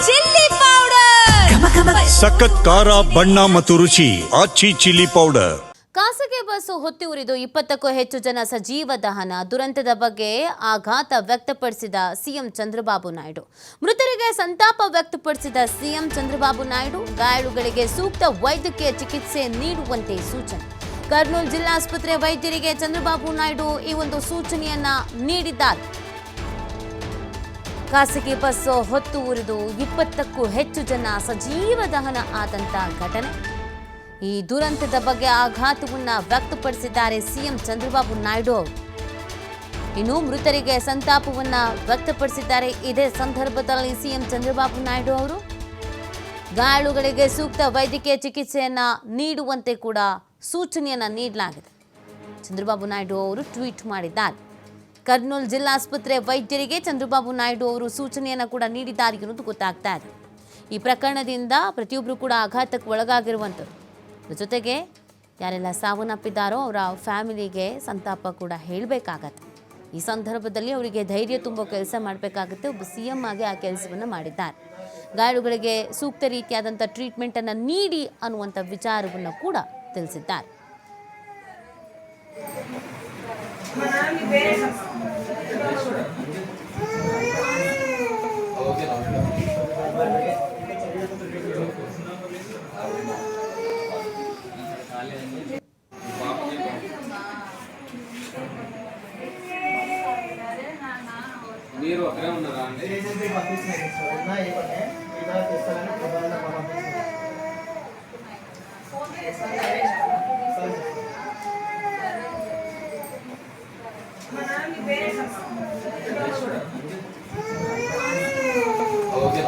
Chilli powder ಸಖತ್ ಖಾರ ಬಣ್ಣ ಮತ್ತು ರುಚಿ ಆಚಿ ಚಿಲ್ಲಿ ಪೌಡರ್. ಖಾಸಗಿ ಬಸ್ ಹೊತ್ತಿ ಉರಿದು 20ಕ್ಕೂ ಹೆಚ್ಚು ಜನ ಸಜೀವ ದಹನ. ದುರಂತದ ಬಗ್ಗೆ ಆಘಾತ ವ್ಯಕ್ತಪಡಿಸಿದ ಸಿಎಂ ಚಂದ್ರಬಾಬು ನಾಯ್ಡು. ಮೃತರಿಗೆ ಸಂತಾಪ ವ್ಯಕ್ತಪಡಿಸಿದ ಸಿಎಂ ಚಂದ್ರಬಾಬು ನಾಯ್ಡು ಗಾಯಾಳುಗಳಿಗೆ ಸೂಕ್ತ ವೈದ್ಯಕೀಯ ಚಿಕಿತ್ಸೆ ನೀಡುವಂತೆ ಸೂಚನೆ. ಕರ್ನೂಲ್ ಜಿಲ್ಲಾಸ್ಪತ್ರೆ ವೈದ್ಯರಿಗೆ ಚಂದ್ರಬಾಬು ನಾಯ್ಡು ಈ ಒಂದು ಸೂಚನೆಯನ್ನ ನೀಡಿದ್ದಾರೆ. ಖಾಸಗಿ ಬಸ್ ಹೊತ್ತು ಉರಿದು 20ಕ್ಕೂ ಹೆಚ್ಚು ಜನ ಸಜೀವ ದಹನ ಆದಂತ ಘಟನೆ. ಈ ದುರಂತದ ಬಗ್ಗೆ ಆಘಾತವನ್ನ ವ್ಯಕ್ತಪಡಿಸಿದ್ದಾರೆ ಸಿಎಂ ಚಂದ್ರಬಾಬು ನಾಯ್ಡು ಅವರು. ಇನ್ನು ಮೃತರಿಗೆ ಸಂತಾಪವನ್ನ ವ್ಯಕ್ತಪಡಿಸಿದ್ದಾರೆ. ಇದೇ ಸಂದರ್ಭದಲ್ಲಿ ಸಿಎಂ ಚಂದ್ರಬಾಬು ನಾಯ್ಡು ಅವರು ಗಾಯಾಳುಗಳಿಗೆ ಸೂಕ್ತ ವೈದ್ಯಕೀಯ ಚಿಕಿತ್ಸೆಯನ್ನ ನೀಡುವಂತೆ ಕೂಡ ಸೂಚನೆಯನ್ನ ನೀಡಲಾಗಿದೆ. ಚಂದ್ರಬಾಬು ನಾಯ್ಡು ಅವರು ಟ್ವೀಟ್ ಮಾಡಿದ್ದಾರೆ. ಕರ್ನೂಲ್ ಜಿಲ್ಲಾಸ್ಪತ್ರೆ ವೈದ್ಯರಿಗೆ ಚಂದ್ರಬಾಬು ನಾಯ್ಡು ಅವರು ಸೂಚನೆಯನ್ನು ಕೂಡ ನೀಡಿದ್ದಾರೆ ಅನ್ನೋದು ಗೊತ್ತಾಗ್ತಾ ಇದೆ. ಈ ಪ್ರಕರಣದಿಂದ ಪ್ರತಿಯೊಬ್ಬರು ಕೂಡ ಆಘಾತಕ್ಕೆ ಒಳಗಾಗಿರುವಂಥದ್ದು. ಜೊತೆಗೆ ಯಾರೆಲ್ಲ ಸಾವನ್ನಪ್ಪಿದ್ದಾರೋ ಅವರ ಫ್ಯಾಮಿಲಿಗೆ ಸಂತಾಪ ಕೂಡ ಹೇಳಬೇಕಾಗತ್ತೆ. ಈ ಸಂದರ್ಭದಲ್ಲಿ ಅವರಿಗೆ ಧೈರ್ಯ ತುಂಬೋ ಕೆಲಸ ಮಾಡಬೇಕಾಗುತ್ತೆ. ಒಬ್ಬ ಸಿಎಂ ಆಗಿ ಆ ಕೆಲಸವನ್ನು ಮಾಡಿದ್ದಾರೆ. ಗಾಯಾಳುಗಳಿಗೆ ಸೂಕ್ತ ರೀತಿಯಾದಂಥ ಟ್ರೀಟ್ಮೆಂಟನ್ನು ನೀಡಿ ಅನ್ನುವಂಥ ವಿಚಾರವನ್ನು ಕೂಡ ತಿಳಿಸಿದ್ದಾರೆ. మీరు అక్కడే ఉన్నారా అండి? ఓకే